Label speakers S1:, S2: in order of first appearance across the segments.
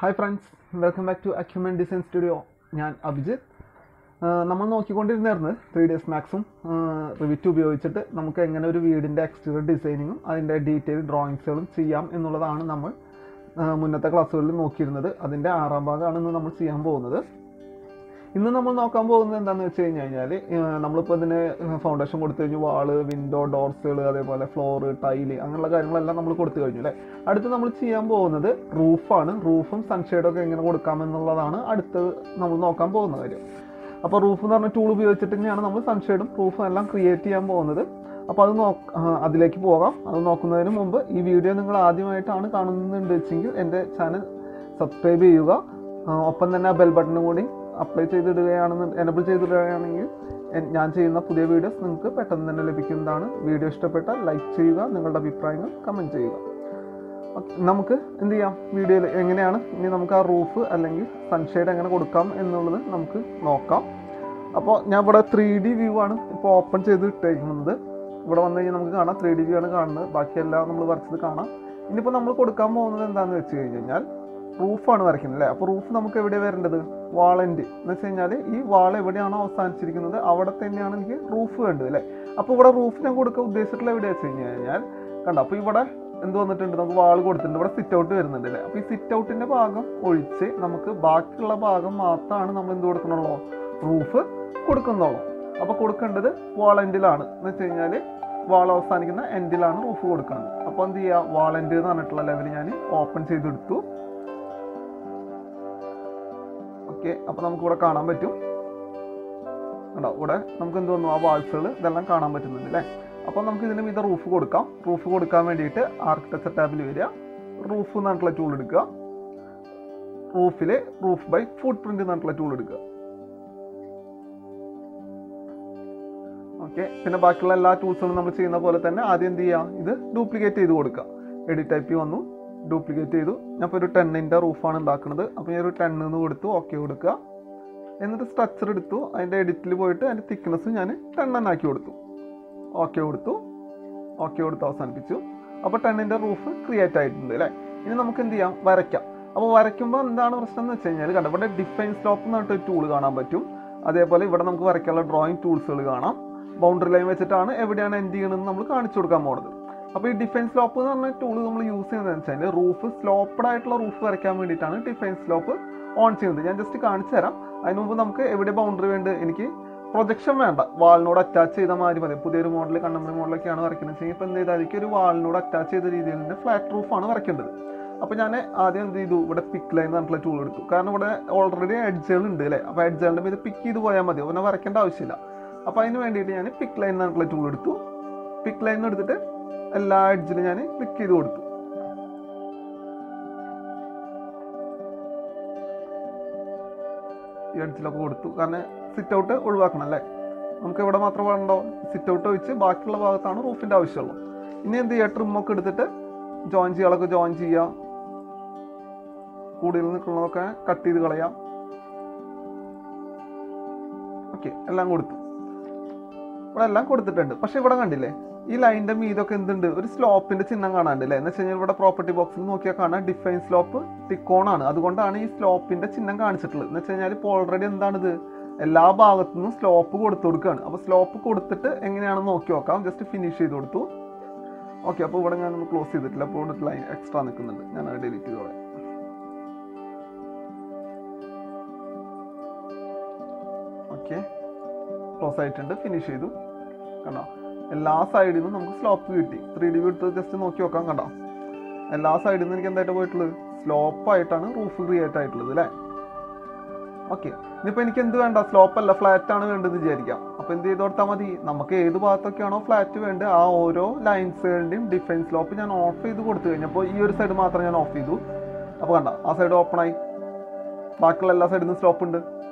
S1: Hi friends, welcome back to Acumen design studio. ഞാൻ അഭിജിത്ത്. നമ്മൾ നോക്കിക്കൊണ്ടിരുന്നായിരുന്നു 3ds മാക്സും Revit ഉപയോഗിച്ചിട്ട് നമുക്ക് എങ്ങനെ ഒരു വീടിൻ്റെ എക്സ്റ്റീരിയർ ഡിസൈനിങ്ങും അതിൻ്റെ ഡീറ്റെയിൽ ഡ്രോയിങ്സുകളും ചെയ്യാം എന്നുള്ളതാണ് നമ്മൾ മുന്നത്തെ ക്ലാസ്സുകളിൽ നോക്കിയിരുന്നത്. അതിൻ്റെ 6ാം ഭാഗമാണ് ഇന്ന് നമ്മൾ ചെയ്യാൻ പോകുന്നത്. ഇന്ന് നമ്മൾ നോക്കാൻ പോകുന്നത് എന്താണെന്ന് വെച്ച് കഴിഞ്ഞാൽ നമ്മളിപ്പോൾ ഇതിന് ഫൗണ്ടേഷൻ കൊടുത്തു കഴിഞ്ഞു, വാള്, വിൻഡോ, ഡോർസുകൾ, അതേപോലെ ഫ്ലോറ്, ടൈല്, അങ്ങനെയുള്ള കാര്യങ്ങളെല്ലാം നമ്മൾ കൊടുത്തു കഴിഞ്ഞു അല്ലേ. അടുത്ത് നമ്മൾ ചെയ്യാൻ പോകുന്നത് റൂഫാണ്. റൂഫും സൺഷെയ്ഡൊക്കെ എങ്ങനെ കൊടുക്കാമെന്നുള്ളതാണ് അടുത്ത് നമ്മൾ നോക്കാൻ പോകുന്ന കാര്യം. അപ്പോൾ റൂഫ് എന്ന് പറഞ്ഞ ടൂൾ ഉപയോഗിച്ചിട്ട് തന്നെയാണ് നമ്മൾ സൺഷെയ്ഡും റൂഫും എല്ലാം ക്രിയേറ്റ് ചെയ്യാൻ പോകുന്നത്. അപ്പോൾ അത് അതിലേക്ക് പോകാം. അത് നോക്കുന്നതിന് മുമ്പ് ഈ വീഡിയോ നിങ്ങൾ ആദ്യമായിട്ടാണ് കാണുന്നുണ്ട് വെച്ചെങ്കിൽ എൻ്റെ ചാനൽ സബ്സ്ക്രൈബ് ചെയ്യുക. ഒപ്പം തന്നെ ആ ബെൽ ബട്ടണും കൂടി എനബിൾ ചെയ്തിടുകയാണെങ്കിൽ ഞാൻ ചെയ്യുന്ന പുതിയ വീഡിയോസ് നിങ്ങൾക്ക് പെട്ടെന്ന് തന്നെ ലഭിക്കുന്നതാണ്. വീഡിയോ ഇഷ്ടപ്പെട്ടാൽ ലൈക്ക് ചെയ്യുക, നിങ്ങളുടെ അഭിപ്രായങ്ങൾ കമൻറ്റ് ചെയ്യുക. നമുക്ക് എന്ത് ചെയ്യാം, വീഡിയോയിൽ എങ്ങനെയാണ് ഇനി നമുക്ക് ആ റൂഫ് അല്ലെങ്കിൽ സൺഷെയ്ഡ് എങ്ങനെ കൊടുക്കാം എന്നുള്ളത് നമുക്ക് നോക്കാം. അപ്പോൾ ഞാൻ ഇവിടെ 3D വ്യൂ ആണ് ഇപ്പോൾ ഓപ്പൺ ചെയ്ത് ഇട്ടേക്കുന്നത്. ഇവിടെ വന്നു കഴിഞ്ഞാൽ നമുക്ക് കാണാം 3D വ്യൂ ആണ് കാണുന്നത്. ബാക്കിയെല്ലാം നമ്മൾ വരച്ചത് കാണാം. ഇനിയിപ്പോൾ നമ്മൾ കൊടുക്കാൻ പോകുന്നത് എന്താണെന്ന് വെച്ച് കഴിഞ്ഞാൽ റൂഫാണ് വരയ്ക്കുന്നത് അല്ലേ. അപ്പോൾ റൂഫ് നമുക്ക് എവിടെയാണ് വരേണ്ടത്? വാളൻ്റെ എന്ന് വെച്ച് കഴിഞ്ഞാൽ ഈ വാൾ എവിടെയാണോ അവസാനിച്ചിരിക്കുന്നത് അവിടെ തന്നെയാണ് എനിക്ക് റൂഫ് വേണ്ടത് അല്ലേ. അപ്പോൾ ഇവിടെ റൂഫ് ഞാൻ കൊടുക്കാൻ ഉദ്ദേശിച്ചിട്ടുള്ള എവിടെയാണെന്ന് വെച്ച് കഴിഞ്ഞാൽ കണ്ടോ, അപ്പോൾ ഇവിടെ എന്ത് വന്നിട്ടുണ്ട്, നമുക്ക് വാൾ കൊടുത്തിട്ടുണ്ട്, ഇവിടെ സിറ്റ് ഔട്ട് വരുന്നുണ്ട് അല്ലേ. അപ്പോൾ ഈ സിറ്റ് ഔട്ടിൻ്റെ ഭാഗം ഒഴിച്ച് നമുക്ക് ബാക്കിയുള്ള ഭാഗം മാത്രമാണ് നമ്മൾ എന്ത് കൊടുക്കണുള്ളൂ, റൂഫ് കൊടുക്കുന്നുള്ളൂ. അപ്പോൾ കൊടുക്കേണ്ടത് വാൾ എൻഡിലാണ് എന്ന് വെച്ച് കഴിഞ്ഞാൽ വാൾ അവസാനിക്കുന്ന എൻഡിലാണ് റൂഫ് കൊടുക്കുന്നത്. അപ്പോൾ എന്ത് ചെയ്യുക, വാൾ എൻഡ് എന്ന് പറഞ്ഞിട്ടുള്ള ലെവൽ ഞാൻ ഓപ്പൺ ചെയ്തെടുത്തു. ഓക്കെ, അപ്പോൾ നമുക്കിവിടെ കാണാൻ പറ്റും കണ്ടോ, ഇവിടെ നമുക്ക് എന്ത് വന്നു, ആ വാൾസുകൾ ഇതെല്ലാം കാണാൻ പറ്റുന്നുണ്ട് അല്ലേ. അപ്പോൾ നമുക്ക് ഇതിന് ഇത് റൂഫ് കൊടുക്കാം. റൂഫ് കൊടുക്കാൻ വേണ്ടിയിട്ട് ആർക്കിടെക്ചർ ടാബിൽ വരിക, റൂഫ് എന്ന് പറഞ്ഞിട്ടുള്ള ടൂൾ എടുക്കുക. റൂഫിൽ റൂഫ് ബൈ ഫുട് പ്രിന്റ് എന്ന് പറഞ്ഞിട്ടുള്ള ടൂൾ എടുക്കുക. ഓക്കെ, പിന്നെ ബാക്കിയുള്ള എല്ലാ ടൂൾസുകളും നമ്മൾ ചെയ്യുന്ന പോലെ തന്നെ ആദ്യം എന്ത് ചെയ്യുക, ഇത് ഡ്യൂപ്ലിക്കേറ്റ് ചെയ്ത് കൊടുക്കുക. എഡിറ്റ് ടൈപ്പ് വന്നു, ഡ്യൂപ്ലിക്കേറ്റ് ചെയ്തു. ഞാൻ ഇപ്പോൾ ഒരു 10ന്റെ റൂഫാണ് ഉണ്ടാക്കുന്നത്. അപ്പോൾ ഞാൻ ഒരു 10 എന്ന് കൊടുത്തു, ഓക്കെ കൊടുക്കുക. എന്നിട്ട് സ്ട്രക്ചർ എടുത്തു, അതിൻ്റെ എഡിറ്റിൽ പോയിട്ട് അതിൻ്റെ തിക്നെസ് ഞാൻ 10 ആക്കി കൊടുത്തു, ഓക്കെ കൊടുത്തു. ഓക്കെ കൊടുത്ത് അവസാനിപ്പിച്ചു. അപ്പോൾ 10ന്റെ റൂഫ് ക്രിയേറ്റ് ആയിട്ടുണ്ട് അല്ലേ. ഇനി നമുക്ക് എന്ത് ചെയ്യാം, വരയ്ക്കാം. അപ്പോൾ വരയ്ക്കുമ്പോൾ എന്താണ് പ്രശ്നം എന്ന് വെച്ച് കഴിഞ്ഞാൽ കണ്ടോ, ഇവിടെ ഡിഫൈൻ സ്ലോപ്പ് എന്ന് പറഞ്ഞിട്ട് ടൂൾ കാണാൻ പറ്റും. അതേപോലെ ഇവിടെ നമുക്ക് വരയ്ക്കാനുള്ള ഡ്രോയിങ് ടൂൾസുകൾ കാണാം. ബൗണ്ടറി ലൈൻ വെച്ചിട്ടാണ് എവിടെയാണ് എൻഡ് ചെയ്യണമെന്ന് നമ്മൾ കാണിച്ചു കൊടുക്കാൻ പോകുന്നത്. അപ്പോൾ ഈ ഡിഫൈൻ സ്ലോപ്പ് എന്ന് പറഞ്ഞ ടൂൾ നമ്മൾ യൂസ് ചെയ്യുന്നതെന്ന് വെച്ചാൽ റൂഫ് സ്ലോപ്പഡ് ആയിട്ടുള്ള റൂഫ് വരയ്ക്കാൻ വേണ്ടിയിട്ടാണ് ഡിഫൈൻ സ്ലോപ്പ് ഓൺ ചെയ്യുന്നത്. ഞാൻ ജസ്റ്റ് കാണിച്ചു തരാം. അതിന് മുമ്പ് നമുക്ക് എവിടെ ബൗണ്ടറി വേണ്ടത്, എനിക്ക് പ്രൊജക്ഷൻ വേണ്ട, വാളിനോട് അറ്റാച്ച് ചെയ്ത മാതിരി മതി. പുതിയൊരു മോഡൽ കണ്ടംപററി മോഡലൊക്കെയാണ് വരയ്ക്കുന്നത് വെച്ചാൽ ഇപ്പോൾ എന്ത് ചെയ്തായിരിക്കും, ഒരു വാളിനോട് അറ്റാച്ച് ചെയ്ത രീതിയിൽ തന്നെ ഫ്ലാറ്റ് റൂഫാണ് വരയ്ക്കേണ്ടത്. അപ്പോൾ ഞാൻ ആദ്യം എന്ത് ചെയ്തു, ഇവിടെ പിക്ക് ലൈൻ എന്ന് പറഞ്ഞിട്ടുള്ള ടൂൾ എടുത്തു. കാരണം ഇവിടെ ഓൾറെഡി എഡ്ജുകൾ ഉണ്ട് അല്ലേ. അപ്പോൾ എഡ്ജുകളുടെ ഇത് പിക്ക് ചെയ്ത് പോയാൽ മതി, പിന്നെ വരയ്ക്കേണ്ട ആവശ്യമില്ല. അപ്പോൾ അതിന് വേണ്ടിയിട്ട് ഞാൻ പിക്ക് ലൈൻ എന്ന് പറഞ്ഞിട്ടുള്ള ടൂൾ എടുത്തു. പിക്ക് ലൈൻ എടുത്തിട്ട് എല്ലാ എഡ്ജിലും ഞാൻ ക്ലിക്ക് ചെയ്ത് കൊടുത്തു. ഈ എഡ്ജിലൊക്കെ കൊടുത്തു, കാരണം സിറ്റ് ഔട്ട് ഒഴിവാക്കണം അല്ലേ. നമുക്ക് ഇവിടെ മാത്രം വേണ്ടോ, സിറ്റ് ഔട്ട് ഒഴിച്ച് ബാക്കിയുള്ള ഭാഗത്താണ് റൂഫിൻ്റെ ആവശ്യമുള്ളൂ. ഇനി എന്ത് ചെയ്യുക, ട്രിമ്മൊക്കെ എടുത്തിട്ട് ജോയിൻ ചെയ്യാളൊക്കെ ജോയിൻ ചെയ്യുക, കൂടുതൽ നിൽക്കുന്നതൊക്കെ കട്ട് ചെയ്ത് കളയാം. ഓക്കെ, എല്ലാം കൊടുത്തു. ഇവിടെ എല്ലാം കൊടുത്തിട്ടുണ്ട്. പക്ഷെ ഇവിടെ കണ്ടില്ലേ, ഈ ലൈനിന്റെ മീതൊക്കെ എന്തുണ്ട്, ഒരു സ്ലോപ്പിന്റെ ചിഹ്നം കാണാണ്ടല്ലേ. എന്ന് വെച്ച് കഴിഞ്ഞാൽ ഇവിടെ പ്രോപ്പർട്ടി ബോക്സിൽ നോക്കിയാൽ കാണാൻ ഡിഫൈൻ സ്ലോപ്പ് ടിക്കോൺ ആണ്. അതുകൊണ്ടാണ് ഈ സ്ലോപ്പിന്റെ ചിഹ്നം കാണിച്ചിട്ടുള്ളത്. എന്ന് വെച്ച് കഴിഞ്ഞാൽ ഇപ്പോൾ ഓൾറെഡി എന്താണിത്, എല്ലാ ഭാഗത്തു നിന്നും സ്ലോപ്പ് കൊടുത്തു കൊടുക്കുകയാണ്. അപ്പോൾ സ്ലോപ്പ് കൊടുത്തിട്ട് എങ്ങനെയാണെന്ന് നോക്കി നോക്കാം. ജസ്റ്റ് ഫിനിഷ് ചെയ്ത് കൊടുത്തു. ഓക്കെ, അപ്പോൾ ഇവിടെ ഞാനൊന്ന് ക്ലോസ് ചെയ്തിട്ടില്ല. അപ്പോൾ ഇവിടെ ലൈൻ എക്സ്ട്രാ നിൽക്കുന്നുണ്ട്, ഞാൻ അത് ഡിലീറ്റ് ചെയ്തോളാം. ഓക്കെ, ക്ലോസ് ആയിട്ടുണ്ട്, ഫിനിഷ് ചെയ്തു. കണ്ടോ, എല്ലാ സൈഡിൽ നിന്നും നമുക്ക് സ്ലോപ്പ് കിട്ടി. 3D വ്യൂ എടുത്ത് ജസ്റ്റ് നോക്കി നോക്കാം. കണ്ടോ, എല്ലാ സൈഡിൽ നിന്ന് എനിക്ക് എന്തായിട്ട് പോയിട്ടുള്ളത്, സ്ലോപ്പായിട്ടാണ് റൂഫ് ക്രിയേറ്റ് ആയിട്ടുള്ളത് അല്ലേ. ഓക്കെ, ഇനിയിപ്പോൾ എനിക്ക് എന്ത് വേണ്ട, സ്ലോപ്പ് അല്ല ഫ്ലാറ്റ് ആണ് വേണ്ടത് വിചാരിക്കാം. അപ്പോൾ എന്ത് ചെയ്ത് കൊടുത്താൽ മതി, നമുക്ക് ഏത് ഭാഗത്തൊക്കെയാണോ ഫ്ലാറ്റ് വേണ്ടത് ആ ഓരോ ലൈൻസുകളുടെയും ഡിഫൈൻ സ്ലോപ്പ് ഞാൻ ഓഫ് ചെയ്ത് കൊടുത്തു കഴിഞ്ഞപ്പോൾ ഈ ഒരു സൈഡ് മാത്രം ഞാൻ ഓഫ് ചെയ്തു. അപ്പോൾ കണ്ട, ആ സൈഡ് ഓപ്പണായി, ബാക്കിയുള്ള എല്ലാ സൈഡിൽ നിന്നും സ്ലോപ്പ് ഉണ്ട്.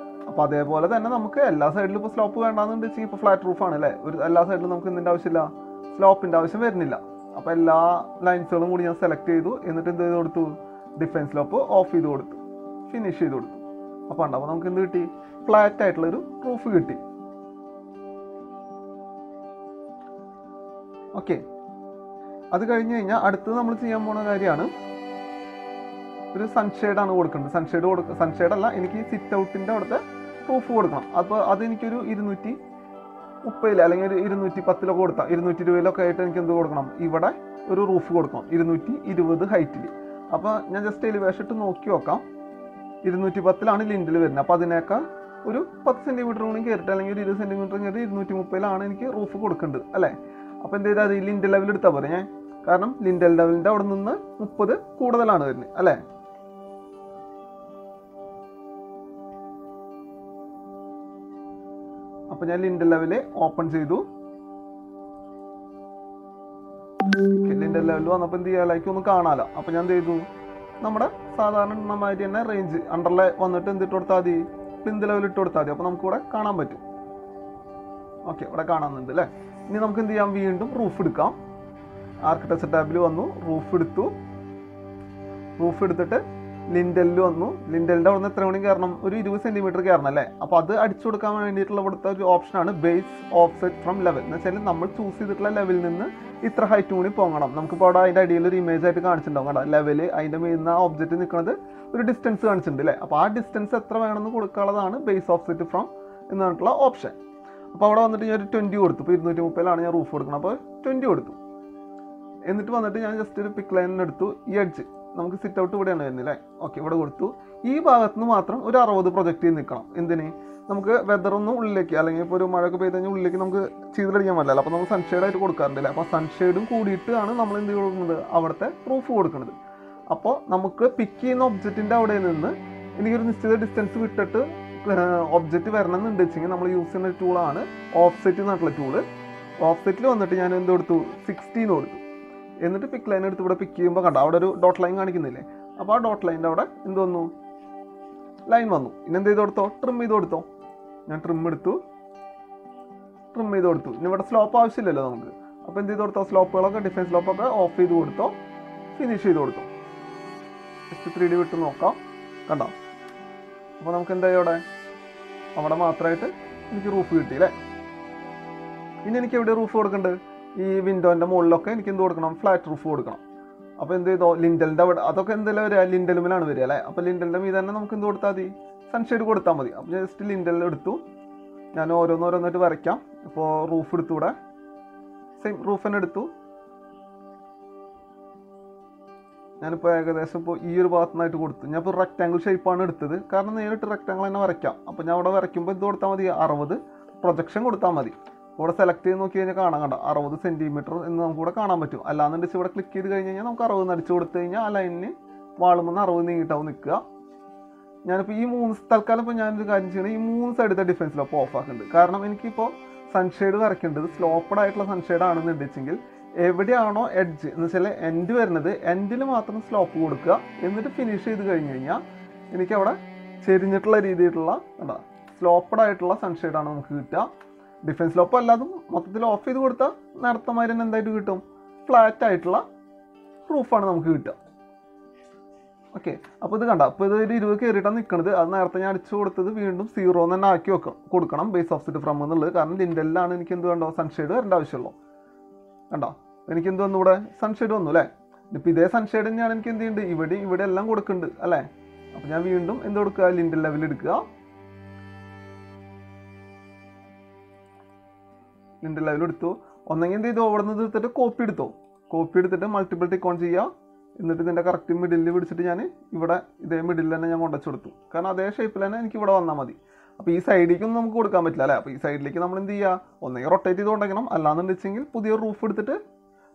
S1: അപ്പോൾ അതേപോലെ തന്നെ നമുക്ക് എല്ലാ സൈഡിലും ഇപ്പോൾ സ്ലോപ്പ് വേണ്ടാന്ന് വെച്ചാൽ ഇപ്പോൾ ഫ്ലാറ്റ് റൂഫാണ് അല്ലേ. എല്ലാ സൈഡിലും നമുക്ക് എന്തിൻ്റെ ആവശ്യമില്ല, സ്ലോപ്പിൻ്റെ ആവശ്യം വരുന്നില്ല. അപ്പോൾ എല്ലാ ലൈൻസുകളും കൂടി ഞാൻ സെലക്ട് ചെയ്തു. എന്നിട്ട് എന്ത് ചെയ്ത് കൊടുത്തു, ഡിഫൈൻ സ്ലോപ്പ് ഓഫ് ചെയ്ത് കൊടുത്തു, ഫിനിഷ് ചെയ്ത് കൊടുത്തു. അപ്പോൾ ഉണ്ടാവും നമുക്ക് എന്ത് കിട്ടി, ഫ്ലാറ്റ് ആയിട്ടുള്ളൊരു റൂഫ് കിട്ടി. ഓക്കെ, അത് കഴിഞ്ഞ് കഴിഞ്ഞാൽ അടുത്തത് നമ്മൾ ചെയ്യാൻ പോകുന്ന കാര്യമാണ് ഒരു സൺഷെയ്ഡാണ് കൊടുക്കേണ്ടത്. സൺഷെയ്ഡ് അല്ല, എനിക്ക് സിറ്റ് ഔട്ടിൻ്റെ അവിടുത്തെ റൂഫ് കൊടുക്കണം. അപ്പോൾ അതെനിക്കൊരു 230 അല്ലെങ്കിൽ ഒരു 210 കൊടുത്താൽ 220 ആയിട്ട് എനിക്ക് എന്ത് കൊടുക്കണം, ഇവിടെ ഒരു റൂഫ് കൊടുക്കണം 220 ഹൈറ്റിൽ. അപ്പോൾ ഞാൻ ജസ്റ്റ് എലിവേഷൻ ഇട്ട് നോക്കി നോക്കാം. 210 ലിൻഡിൽ വരുന്നത്. അപ്പോൾ അതിനേക്കാൾ ഒരു 10 സെൻറ്റിമീറ്റർ കൂടി കയറിയിട്ട് അല്ലെങ്കിൽ ഒരു 20 സെൻറ്റിമീറ്റർ കയറി 230 എനിക്ക് റൂഫ് കൊടുക്കേണ്ടത് അല്ലേ. അപ്പോൾ എന്ത് ചെയ്താൽ അത് ലിൻഡൽ ലെവൽ എടുത്താൽ പോരെ ഞാൻ, കാരണം ലിൻഡൽ ലെവലിൻ്റെ അവിടെ നിന്ന് 30 കൂടുതലാണ് വരുന്നത് അല്ലേ. അപ്പോൾ ഞാൻ ലിൻഡൽ ലെവൽ ഓപ്പൺ ചെയ്തു. ലിൻഡൽ ലെവൽ വന്നപ്പോൾ എന്ത് ചെയ്യാലേക്ക് ഒന്നും കാണാമല്ലോ. അപ്പോൾ ഞാൻ എന്ത് ചെയ്തു, നമ്മുടെ സാധാരണ നന്നായിട്ട് തന്നെ റേഞ്ച് അണ്ടർലെ വന്നിട്ട് എന്തിട്ട് കൊടുത്താൽ മതി, പ്ലിന്ത് ലെവൽ ഇട്ട് കൊടുത്താൽ മതി. അപ്പോൾ നമുക്കിവിടെ കാണാൻ പറ്റും. ഓക്കെ, ഇവിടെ കാണാനുണ്ട് അല്ലേ. ഇനി നമുക്ക് എന്ത് ചെയ്യാം, വീണ്ടും റൂഫ് എടുക്കാം. ആർക്കിടെക്ചർ ടാബിൽ വന്നു, റൂഫ് എടുത്തു. റൂഫ് എടുത്തിട്ട് ലിൻഡലിൽ വന്നു. ലിൻഡലിൻ്റെ അവിടെ നിന്ന് എത്ര മണി കയറണം, ഒരു 20 സെൻറ്റിമീറ്റർ കയറണം അല്ലേ. അപ്പോൾ അത് അടിച്ചു കൊടുക്കാൻ വേണ്ടിയിട്ടുള്ള ഇവിടുത്തെ ഒരു ഓപ്ഷനാണ് ബേസ് ഓഫ്സെറ്റ് ഫ്രം ലെവൽ. എന്ന് വെച്ചാൽ നമ്മൾ ചൂസ് ചെയ്തിട്ടുള്ള ലെവലിൽ നിന്ന് ഇത്ര ഹൈറ്റ് കൂടി പോകണം. നമുക്കിപ്പോൾ അവിടെ അതിൻ്റെ അടിയിൽ ഒരു ഇമേജ് ആയിട്ട് കാണിച്ചിട്ടുണ്ടാവും കേട്ടോ. ലെവൽ അതിൻ്റെ മേലുന്ന ഒബ്ജക്റ്റ് നിൽക്കുന്നത് ഒരു ഡിസ്റ്റൻസ് കാണിച്ചിട്ടുണ്ട് അല്ലേ. അപ്പോൾ ആ ഡിസ്റ്റൻസ് എത്ര വേണമെന്ന് കൊടുക്കാനുള്ളതാണ് ബേസ് ഓഫ്സെറ്റ് ഫ്രം എന്ന് പറഞ്ഞിട്ടുള്ള ഓപ്ഷൻ. അപ്പോൾ അവിടെ വന്നിട്ട് ഞാൻ ഒരു 20 കൊടുത്തു. ഇപ്പോൾ 230 ഞാൻ റൂഫ് കൊടുക്കണം. അപ്പോൾ 20 കൊടുത്തു. എന്നിട്ട് വന്നിട്ട് ഞാൻ ജസ്റ്റ് ഒരു പിക്ക് ലൈൻ എടുത്തു. ഈ എഡ്ജ് നമുക്ക് സിറ്റ് ഔട്ട് ഇവിടെയാണ് വരുന്നില്ലേ. ഓക്കെ, ഇവിടെ കൊടുത്തു. ഈ ഭാഗത്ത് നിന്ന് മാത്രം ഒരു 60 പ്രൊജക്റ്റ് ചെയ്ത് നിൽക്കണം. എന്തിന്, നമുക്ക് വെതറൊന്നും ഉള്ളിലേക്ക് അല്ലെങ്കിൽ ഇപ്പോൾ ഒരു മഴയൊക്കെ പെയ്ത് കഴിഞ്ഞാൽ ഉള്ളിലേക്ക് നമുക്ക് ചെയ്തിലടിക്കാൻ പറ്റില്ല. അപ്പോൾ നമ്മൾ സൺഷെയ്ഡായിട്ട് കൊടുക്കാറുണ്ടല്ലേ. അപ്പോൾ സൺഷെയ്ഡും കൂടിയിട്ടാണ് നമ്മൾ എന്ത് കൊടുക്കുന്നത്, അവിടുത്തെ റൂഫ് കൊടുക്കുന്നത്. അപ്പോൾ നമുക്ക് പിക്ക് ചെയ്യുന്ന ഒബ്ജക്റ്റിൻ്റെ അവിടെ നിന്ന് എനിക്കൊരു നിശ്ചിത ഡിസ്റ്റൻസ് വിട്ടിട്ട് ഒബ്ജക്റ്റ് വരണം എന്നുണ്ട് വെച്ചെങ്കിൽ നമ്മൾ യൂസ് ചെയ്യുന്ന ടൂളാണ് ഓഫ്സെറ്റ് എന്നുള്ള ടൂള്. ഓഫ്സെറ്റിൽ വന്നിട്ട് ഞാൻ എന്ത് കൊടുത്തു, 16 കൊടുത്തു. എന്നിട്ട് പിക്ക് ലൈൻ എടുത്ത് ഇവിടെ പിക്ക് ചെയ്യുമ്പോൾ കണ്ടോ അവിടെ ഒരു ഡോട്ട് ലൈൻ കാണിക്കുന്നില്ലേ. അപ്പോൾ ആ ഡോട്ട് ലൈൻ്റെ അവിടെ എന്ത് വന്നു, ലൈൻ വന്നു. ഇനി എന്ത് ചെയ്ത് കൊടുത്തോ, ട്രിം ചെയ്ത് കൊടുത്തോ. ഞാൻ ട്രിം എടുത്തു, ട്രിം ചെയ്ത് കൊടുത്തു. ഇനി ഇവിടെ സ്ലോപ്പ് ആവശ്യമില്ലല്ലോ നമുക്ക്. അപ്പോൾ എന്ത് ചെയ്ത് കൊടുത്തോ, സ്ലോപ്പുകളൊക്കെ ഡിഫൈൻ സ്ലോപ്പൊക്കെ ഓഫ് ചെയ്ത് കൊടുത്തോ, ഫിനിഷ് ചെയ്ത് കൊടുത്തോ. ജസ്റ്റ് 3D വിട്ട് നോക്കാം, കണ്ടോ. അപ്പോൾ നമുക്ക് എന്തായി അവിടെ മാത്രമായിട്ട് എനിക്ക് റൂഫ് കിട്ടിയില്ലേ. ഇനി എനിക്ക് എവിടെ റൂഫ് കൊടുക്കേണ്ടത്, ഈ വിൻഡോൻ്റെ മുകളിലൊക്കെ എനിക്ക് എന്ത് കൊടുക്കണം, ഫ്ലാറ്റ് റൂഫ് കൊടുക്കണം. അപ്പോൾ എന്ത് ചെയ്തോ, ലിൻഡലിൻ്റെ അവിടെ അതൊക്കെ എന്തെല്ലാം വരിക, ലിൻഡലുമിലാണ് വരിക അല്ലേ. അപ്പോൾ ലിൻഡലിൻ്റെ മീതെ തന്നെ നമുക്ക് എന്ത് കൊടുത്താൽ മതി, സൺഷെയ്ഡ് കൊടുത്താൽ മതി. അപ്പോൾ ജസ്റ്റ് ലിൻഡലിൽ എടുത്തു. ഞാൻ ഓരോന്നോരോന്നായിട്ട് വരയ്ക്കാം. ഇപ്പോൾ റൂഫ് എടുത്തു, ഇവിടെ സെയിം റൂഫ് തന്നെ എടുത്തു. ഞാനിപ്പോൾ ഏകദേശം ഇപ്പോൾ ഈ ഒരു ഭാഗത്തു നിന്നായിട്ട് കൊടുത്തു. ഞാൻ ഇപ്പോൾ റെക്റ്റാങ്കിൾ ഷേപ്പാണ് എടുത്തത്, കാരണം നേരിട്ട് റെക്റ്റാങ്കിൾ തന്നെ വരയ്ക്കാം. അപ്പോൾ ഞാൻ അവിടെ വരയ്ക്കുമ്പോൾ എന്ത് കൊടുത്താൽ മതി, 60 പ്രൊജക്ഷൻ കൊടുത്താൽ മതി. ഇവിടെ സെലക്ട് ചെയ്ത് നോക്കി കഴിഞ്ഞാൽ കാണാൻ കണ്ട 60 സെൻറ്റിമീറ്റർ എന്ന് നമുക്ക് ഇവിടെ കാണാൻ പറ്റും. അല്ലാന്നുണ്ടെങ്കിൽ ഇവിടെ ക്ലിക്ക് ചെയ്ത് കഴിഞ്ഞ് കഴിഞ്ഞാൽ നമുക്ക് 60 അടിച്ചു കൊടുത്തു കഴിഞ്ഞാൽ ആ ലൈനിന് വാളുമെന്ന് 60 നീങ്ങിയിട്ടാവും നിൽക്കുക. ഞാനിപ്പോൾ ഈ 3 തൽക്കാലം ഇപ്പോൾ ഞാനൊരു കാര്യം ചെയ്യണം, ഈ 3 സൈഡത്തെ ഡിഫറൻസ് സ്ലോപ്പ് ഓഫ് ആക്കുന്നുണ്ട്. കാരണം എനിക്കിപ്പോൾ സൺഷെയ്ഡ് വരയ്ക്കേണ്ടത് സ്ലോപ്പഡ് ആയിട്ടുള്ള സൺഷെയ്ഡ് ആണെന്നുണ്ടെങ്കിൽ എവിടെയാണോ എഡ്ജ് എന്ന് വെച്ചാൽ എൻഡ് വരുന്നത്, എൻഡിൽ മാത്രം സ്ലോപ്പ് കൊടുക്കുക. എന്നിട്ട് ഫിനിഷ് ചെയ്ത് കഴിഞ്ഞ് കഴിഞ്ഞാൽ എനിക്കവിടെ ചെരിഞ്ഞിട്ടുള്ള രീതിയിലുള്ള സ്ലോപ്പഡ് ആയിട്ടുള്ള സൺഷെയ്ഡാണ് നമുക്ക് കിട്ടുക. ഡിഫറൻസ് സ്ലോപ്പ് അല്ലാതും മൊത്തത്തിൽ ഓഫ് ചെയ്ത് കൊടുത്താൽ നേരത്തെ മാതിരി തന്നെ എന്തായിട്ട് കിട്ടും, ഫ്ലാറ്റ് ആയിട്ടുള്ള റൂഫാണ് നമുക്ക് കിട്ടുക. ഓക്കെ, അപ്പോൾ ഇത് കണ്ട, അപ്പോൾ ഇത് ഒരു 20 കയറിയിട്ടാണ് നിൽക്കുന്നത്. അത് നേരത്തെ ഞാൻ അടിച്ചു കൊടുത്തത് വീണ്ടും 0 തന്നെ ആക്കി കൊടുക്കണം ബേസ് ഓഫ്സെറ്റ് ഫ്രം എന്നുള്ളത്. കാരണം ലിൻഡലിലാണ് എനിക്ക് എന്ത് വേണ്ടോ, സൺഷെയ്ഡ് വരേണ്ട ആവശ്യമുള്ളൂ. കണ്ടോ, എനിക്ക് എന്ത് വന്നു, ഇവിടെ സൺഷെയ്ഡ് വന്നു അല്ലേ. ഇപ്പോൾ ഇതേ സൺഷെയ്ഡ് തന്നെയാണ് എനിക്ക് എന്ത് ചെയ്യുന്നുണ്ട്, ഇവിടെ എല്ലാം കൊടുക്കുന്നുണ്ട് അല്ലേ. അപ്പോൾ ഞാൻ വീണ്ടും എന്ത് കൊടുക്കുക, ലിൻഡൽ ലെവൽ എടുക്കുക. ലിൻഡൽ ലെവൽ എടുത്തു. ഒന്നെങ്കിൽ എന്ത് ചെയ്തോ, അവിടെ നിന്ന് എടുത്തിട്ട് കോപ്പി എടുത്തിട്ട് മൾട്ടിപ്പിൾ ടിക്ക് ഓൺ ചെയ്യുക. എന്നിട്ട് ഇതിൻ്റെ കറക്റ്റ് മിഡിലിൽ പിടിച്ചിട്ട് ഞാൻ ഇവിടെ ഇതേ മിഡിൽ തന്നെ ഞാൻ കൊണ്ടുവച്ച് കൊടുത്തു. കാരണം അതേ ഷേപ്പിൽ തന്നെ എനിക്ക് ഇവിടെ വന്നാൽ മതി. അപ്പോൾ ഈ സൈഡിലേക്കൊന്നും നമുക്ക് കൊടുക്കാൻ പറ്റില്ല അല്ലേ. അപ്പോൾ ഈ സൈഡിലേക്ക് നമ്മൾ എന്ത് ചെയ്യുക, ഒന്നെങ്കിൽ റൊട്ടേറ്റ് ചെയ്ത് കൊണ്ടുവയ്ക്കണം. അല്ലാന്ന് വെച്ചെങ്കിൽ പുതിയ റൂഫ് എടുത്തിട്ട്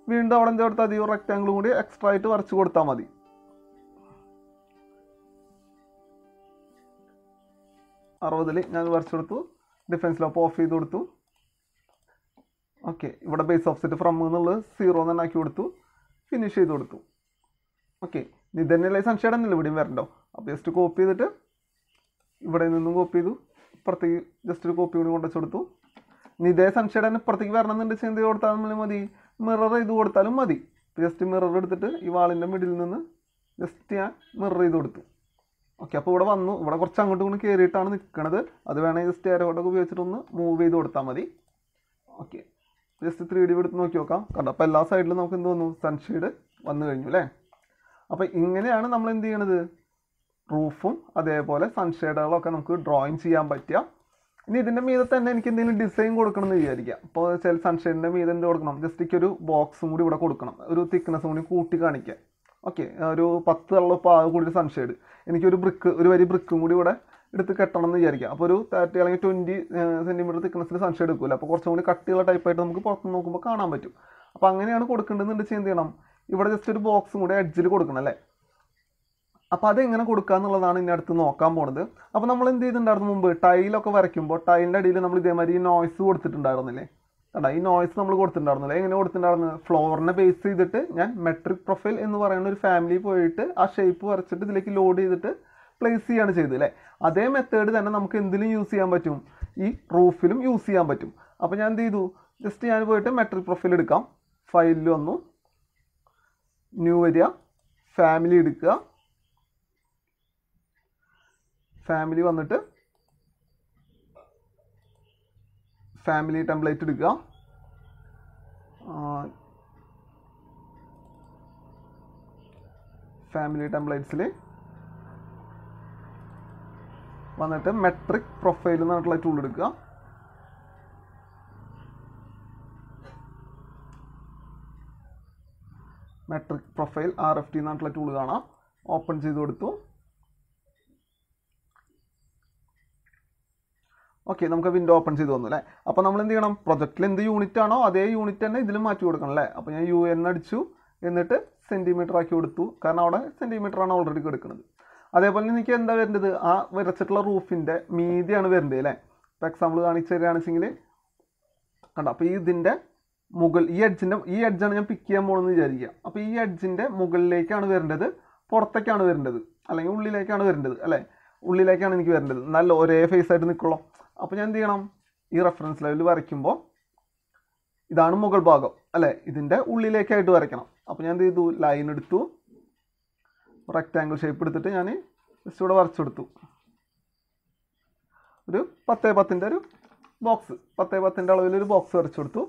S1: വീണ്ടും അവിടെ എന്ത് കൊടുത്താൽ മതി, റെക്റ്റാങ്കിളും കൂടി എക്സ്ട്രാ ആയിട്ട് വരച്ച് കൊടുത്താൽ മതി. 60 ഞാൻ വരച്ചു കൊടുത്തു. ഡിഫറൻസ് സ്ലോപ്പ് ഓഫ് ചെയ്ത് കൊടുത്തു. ഓക്കെ, ഇവിടെ ബേസ് ഓഫ്സെറ്റ് ഫ്രം എന്നുള്ളത് 0 തന്നെ ആക്കി കൊടുത്തു. ഫിനിഷ് ചെയ്ത് കൊടുത്തു. ഓക്കെ, ഇത് തന്നെയല്ലേ സൺഷെയ്ഡ് തന്നെയല്ലേ ഇവിടെയും വരണ്ടോ. അപ്പോൾ ജസ്റ്റ് കോപ്പി ചെയ്തിട്ട് ഇവിടെ നിന്നും കോപ്പി ചെയ്തു, ഇപ്പുറത്തേക്ക് ജസ്റ്റ് ഒരു കോപ്പി കൂടി കൊണ്ടുവച്ച് കൊടുത്തു. ഇനി ഇതേ സൺഷെയ്ഡ് തന്നെ ഇപ്പുറത്തേക്ക് വരണമെന്നുണ്ടെങ്കിൽ എന്ത് കൊടുത്താലും മതി, മിറർ ചെയ്ത് കൊടുത്താലും മതി. ജസ്റ്റ് മിറർ എടുത്തിട്ട് ഈ വാളിൻ്റെ മിഡിൽ നിന്ന് ജസ്റ്റ് ഞാൻ മിറർ ചെയ്ത് കൊടുത്തു. ഓക്കെ, അപ്പോൾ ഇവിടെ വന്നു. ഇവിടെ കുറച്ച് അങ്ങോട്ടും ഇങ്ങോട്ട് കയറിയിട്ടാണ് നിൽക്കുന്നത്. അത് വേണമെങ്കിൽ ജസ്റ്റ് ഏരോട്ടൊക്കെ ഉപയോഗിച്ചിട്ടൊന്ന് മൂവ് ചെയ്ത് കൊടുത്താൽ മതി. ഓക്കെ, ജസ്റ്റ് 3D എടുത്ത് നോക്കി നോക്കാം. കണ്ടോ, അപ്പോൾ എല്ലാ സൈഡിലും നമുക്ക് എന്ത് വന്നു, സൺഷെയ്ഡ് വന്നു കഴിഞ്ഞു അല്ലേ. അപ്പോൾ ഇങ്ങനെയാണ് നമ്മൾ എന്ത് ചെയ്യണത്, റൂഫും അതേപോലെ സൺഷെയ്ഡുകളൊക്കെ നമുക്ക് ഡ്രോയിങ് ചെയ്യാൻ പറ്റുക. ഇനി ഇതിൻ്റെ മീതെ തന്നെ എനിക്ക് എന്തെങ്കിലും ഡിസൈൻ കൊടുക്കണം എന്ന് വിചാരിക്കാം. അപ്പോൾ ചില സൺഷെയ്ഡിൻ്റെ മീതെ എന്ത് കൊടുക്കണം, ജസ്റ്റ് ഒരു ബോക്സും കൂടി ഇവിടെ കൊടുക്കണം, ഒരു തിക്നെസ്സും കൂടി കൂട്ടി കാണിക്കാൻ. ഓക്കെ, ഒരു 10 വെള്ളപ്പ് ആകെ കൂടി ഒരു സൺഷെയ്ഡ്, എനിക്കൊരു ഒരു വരി ബ്രിക്കും കൂടി ഇവിടെ എടുത്ത് കെട്ടണം എന്ന് വിചാരിക്കാം. അപ്പോൾ ഒരു 30 അല്ലെങ്കിൽ 20 സെൻറ്റിമീറ്റർ തിക്നെസ്സിൽ സൺഷെയ്ഡ് എടുക്കില്ല. അപ്പോൾ കുറച്ചും കൂടി കട്ടിയുള്ള ടൈപ്പായിട്ട് നമുക്ക് പുറത്ത് നോക്കുമ്പോൾ കാണാൻ പറ്റും. അപ്പോൾ അങ്ങനെയാണ് കൊടുക്കേണ്ടതെന്ന് വെച്ചാൽ എന്ത് ചെയ്യണം, ഇവിടെ ജസ്റ്റ് ഒരു ബോക്സും കൂടി എഡ്ജിൽ കൊടുക്കണം അല്ലേ. അപ്പോൾ അതെങ്ങനെ കൊടുക്കുക എന്നുള്ളതാണ് ഇനി അടുത്ത് നോക്കാൻ പോണത്. അപ്പോൾ നമ്മൾ എന്ത് ചെയ്തിട്ടുണ്ടായിരുന്നു മുമ്പ്, ടൈലൊക്കെ വരയ്ക്കുമ്പോൾ ടൈലിൻ്റെ അടിയിൽ നമ്മൾ ഇതേമാതിരി നോയ്സ് കൊടുത്തിട്ടുണ്ടായിരുന്നില്ലേ. കണ്ടാ, ഈ നോയ്സ് നമ്മൾ കൊടുത്തിട്ടുണ്ടായിരുന്നില്ലേ. എങ്ങനെ കൊടുത്തിട്ടുണ്ടായിരുന്നു, ഫ്ലോറിനെ ബേസ് ചെയ്തിട്ട് ഞാൻ മെട്രിക് പ്രൊഫൈൽ എന്ന് പറയുന്ന ഒരു ഫാമിലി പോയിട്ട് ആ ഷേപ്പ് വരച്ചിട്ട് ഇതിലേക്ക് ലോഡ് ചെയ്തിട്ട് പ്ലേസ് ചെയ്യാണ് ചെയ്തത് അല്ലേ. അതേ മെത്തേഡ് തന്നെ നമുക്ക് എന്തിലും യൂസ് ചെയ്യാൻ പറ്റും, ഈ റൂഫിലും യൂസ് ചെയ്യാൻ പറ്റും. അപ്പോൾ ഞാൻ എന്ത് ചെയ്തു, ജസ്റ്റ് ഞാൻ പോയിട്ട് മെട്രിക് പ്രൊഫൈൽ എടുക്കാം, ഫയലിൽ വന്നു, ന്യൂ വരിക, ഫാമിലി എടുക്കുക, ഫാമിലി വന്നിട്ട് ഫാമിലി ടെംപ്ലേറ്റ് എടുക്കുക, ഫാമിലി ടെംപ്ലേറ്റ്സിൽ വന്നിട്ട് മെട്രിക് പ്രൊഫൈൽ എന്ന് പറഞ്ഞിട്ടുള്ള ടൂൾ എടുക്കുക. മെട്രിക് പ്രൊഫൈൽ RFT എന്ന് പറഞ്ഞിട്ടുള്ള ടൂൾ കാണാം, ഓപ്പൺ ചെയ്ത് കൊടുത്തു. ഓക്കെ, നമുക്ക് വിൻഡോ ഓപ്പൺ ചെയ്ത് വന്നു അല്ലേ. അപ്പോൾ നമ്മൾ എന്ത് ചെയ്യണം, പ്രൊജക്റ്റിൽ എന്ത് യൂണിറ്റ് ആണോ അതേ യൂണിറ്റ് തന്നെ ഇതിലും മാറ്റി കൊടുക്കണം അല്ലേ. അപ്പോൾ ഞാൻ UN അടിച്ചു, എന്നിട്ട് സെൻറ്റിമീറ്റർ ആക്കി കൊടുത്തു, കാരണം അവിടെ സെൻറ്റിമീറ്ററാണ് ഓൾറെഡി എടുക്കുന്നത്. അതേപോലെ എനിക്ക് എന്താ വരേണ്ടത്, ആ വരച്ചിട്ടുള്ള റൂഫിൻ്റെ മീതിയാണ് വരേണ്ടത് അല്ലേ. ഇപ്പോൾ എക്സാമ്പിൾ കാണിച്ചു തരികയാണെന്നുവെച്ചെങ്കിൽ കണ്ടോ, അപ്പോൾ ഇതിൻ്റെ ഈ എഡ്ജാണ് ഞാൻ പിക്ക് ചെയ്യാൻ പോകുന്നത് വിചാരിക്കുക. അപ്പോൾ ഈ എഡ്ജിൻ്റെ മുകളിലേക്കാണ് വരേണ്ടത്, പുറത്തേക്കാണ് വരേണ്ടത്, അല്ലെങ്കിൽ ഉള്ളിലേക്കാണ് വരേണ്ടത് അല്ലേ. ഉള്ളിലേക്കാണ് എനിക്ക് വരേണ്ടത്, നല്ല ഒരേ ഫേസ് ആയിട്ട് നിൽക്കുള്ളൂ. അപ്പോൾ ഞാൻ എന്ത് ചെയ്യണം, ഈ റെഫറൻസ് ലെവൽ വരയ്ക്കുമ്പോൾ ഇതാണ് മുകൾ ഭാഗം അല്ലേ, ഇതിൻ്റെ ഉള്ളിലേക്കായിട്ട് വരയ്ക്കണം. അപ്പോൾ ഞാൻ എന്ത് ചെയ്തു, ലൈൻ എടുത്തു, റെക്റ്റാങ്കിൾ ഷേപ്പ് എടുത്തിട്ട് ഞാൻ ജസ്റ്റ് ഇവിടെ വരച്ചെടുത്തു, ഒരു 10x10 ഒരു ബോക്സ്, 10x10 അളവിലൊരു ബോക്സ് വരച്ചെടുത്തു.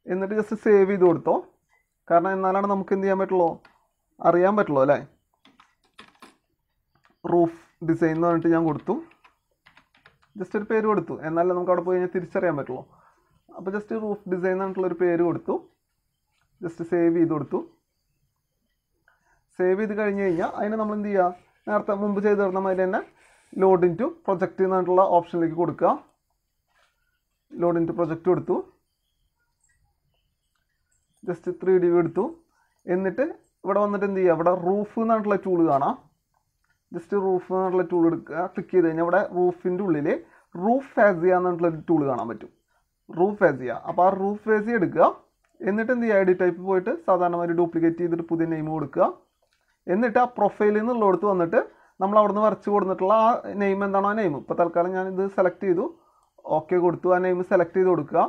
S1: എന്നിട്ട് ജസ്റ്റ് സേവ് ചെയ്ത് കൊടുത്തോ, കാരണം എന്നാലാണ് നമുക്ക് എന്ത് ചെയ്യാൻ പറ്റുള്ളൂ, അറിയാൻ പറ്റുള്ളൂ അല്ലേ. റൂഫ് ഡിസൈൻ എന്ന് പറഞ്ഞിട്ട് ഞാൻ കൊടുത്തു, ജസ്റ്റ് ഒരു പേര് കൊടുത്തു, എന്നാലേ നമുക്ക് അവിടെ പോയി കഴിഞ്ഞാൽ തിരിച്ചറിയാൻ പറ്റുള്ളൂ. അപ്പോൾ ജസ്റ്റ് റൂഫ് ഡിസൈൻ എന്ന് പറഞ്ഞിട്ടുള്ളൊരു പേര് കൊടുത്തു, ജസ്റ്റ് സേവ് ചെയ്ത് കൊടുത്തു. സേവ് ചെയ്ത് കഴിഞ്ഞ് കഴിഞ്ഞാൽ അതിനെ നമ്മൾ എന്ത് ചെയ്യുക, നേരത്തെ മുമ്പ് ചെയ്ത് തരുന്ന മാതിരി തന്നെ ലോഡ് ഇൻ ടു പ്രൊജക്റ്റ് എന്ന് പറഞ്ഞിട്ടുള്ള ഓപ്ഷനിലേക്ക് കൊടുക്കുക. ലോഡ് ഇൻ ടു പ്രൊജക്റ്റ് കൊടുത്തു, ജസ്റ്റ് 3D വ്യൂ എടുത്തു. എന്നിട്ട് ഇവിടെ വന്നിട്ട് എന്ത് ചെയ്യുക, ഇവിടെ റൂഫ് എന്ന് പറഞ്ഞിട്ടുള്ള ടൂൾ കാണാം, ജസ്റ്റ് റൂഫ് എന്നുള്ള ടൂൾ എടുക്കുക, ക്ലിക്ക് ചെയ്ത് കഴിഞ്ഞാൽ ഇവിടെ റൂഫിൻ്റെ ഉള്ളിൽ റൂഫ് ഫാസിയ എന്നുള്ള ടൂൾ കാണാൻ പറ്റും, റൂഫ് ഫാസിയ. അപ്പോൾ ആ റൂഫ് ഫാസിയ എടുക്കുക. എന്നിട്ട് എന്ത് ചെയ്യുക, എഡിറ്റ് ടൈപ്പ് പോയിട്ട് സാധാരണമാതിരി ഡ്യൂപ്ലിക്കേറ്റ് ചെയ്തിട്ട് പുതിയ നെയിം കൊടുക്കുക. എന്നിട്ട് ആ പ്രൊഫൈലിൽ നിന്നുള്ളടത്ത് വന്നിട്ട് നമ്മൾ അവിടെ നിന്ന് വരച്ച് കൊടുത്തിട്ടുള്ള ആ നെയിം എന്താണോ ആ നെയിം, ഇപ്പോൾ തൽക്കാലം ഞാൻ ഇത് സെലക്ട് ചെയ്തു, ഓക്കെ കൊടുത്തു, ആ നെയിം സെലക്ട് ചെയ്ത് കൊടുക്കുക.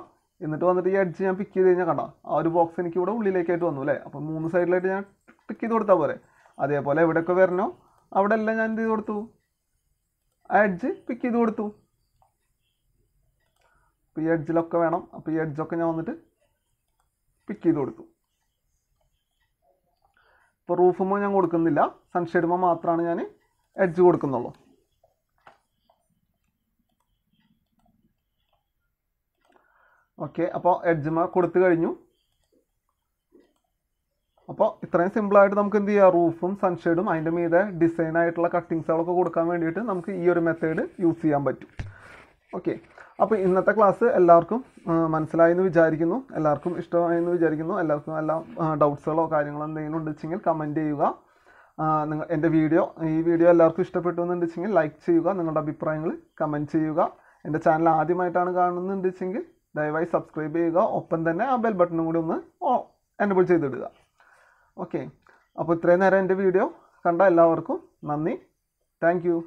S1: എന്നിട്ട് വന്നിട്ട് ഈ എഡ്ജ് ഞാൻ പിക്ക് ചെയ്ത് കഴിഞ്ഞാൽ കണ്ട ആ ഒരു ബോക്സ് എനിക്ക് ഇവിടെ ഉള്ളിലേക്കായിട്ട് വന്നു അല്ലേ. അപ്പോൾ 3 സൈഡിലായിട്ട് ഞാൻ ടിക്ക് ചെയ്ത് കൊടുത്താൽ പോരെ. അതേപോലെ എവിടെയൊക്കെ വരണോ അവിടെ എല്ലാം ഞാൻ എന്ത് ചെയ്ത് കൊടുത്തു, ആ എഡ്ജ് പിക്ക് ചെയ്ത് കൊടുത്തു. അപ്പോൾ ഈ എഡ്ജിലൊക്കെ വേണം, അപ്പോൾ ഈ എഡ്ജൊക്കെ ഞാൻ വന്നിട്ട് പിക്ക് ചെയ്ത് കൊടുത്തു. ഇപ്പോൾ റൂഫുമ്പോൾ ഞാൻ കൊടുക്കുന്നില്ല, സൺഷെയ്ഡുമ്പോൾ മാത്രമാണ് ഞാൻ എഡ്ജ് കൊടുക്കുന്നുള്ളൂ. ഓക്കെ, അപ്പോൾ എഡ്ജ് കൊടുത്തു കഴിഞ്ഞു. അപ്പോൾ ഇത്രയും സിമ്പിളായിട്ട് നമുക്ക് എന്ത് ചെയ്യാം, റൂഫും സൺഷെയ്ഡും അതിൻ്റെ മീതെ ഡിസൈൻ ആയിട്ടുള്ള കട്ടിങ്സുകളൊക്കെ കൊടുക്കാൻ വേണ്ടിയിട്ട് നമുക്ക് ഈ ഒരു മെത്തേഡ് യൂസ് ചെയ്യാൻ പറ്റും. ഓക്കെ, അപ്പോൾ ഇന്നത്തെ ക്ലാസ് എല്ലാവർക്കും മനസ്സിലായെന്ന് വിചാരിക്കുന്നു, എല്ലാവർക്കും ഇഷ്ടമായെന്ന് വിചാരിക്കുന്നു. എല്ലാവർക്കും എല്ലാം ഡൗട്ട്സുകളോ കാര്യങ്ങളോ എന്തെങ്കിലും ഉണ്ടെങ്കിൽ കമൻറ്റ് ചെയ്യുക. എൻ്റെ ഈ വീഡിയോ എല്ലാവർക്കും ഇഷ്ടപ്പെട്ടു എന്നുണ്ടെങ്കിൽ ലൈക്ക് ചെയ്യുക, നിങ്ങളുടെ അഭിപ്രായങ്ങൾ കമൻറ്റ് ചെയ്യുക. എൻ്റെ ചാനൽ ആദ്യമായിട്ടാണ് കാണുന്നുണ്ടെങ്കിൽ ദയവായി സബ്സ്ക്രൈബ് ചെയ്യുക, ഒപ്പം തന്നെ ആ ബെൽ ബട്ടണും കൂടി ഒന്ന് എനേബിൾ ചെയ്തിടുക. ഓക്കെ, അപ്പോൾ ഇത്രയും നേരം എൻ്റെ വീഡിയോ കണ്ട എല്ലാവർക്കും നന്ദി. Thank you.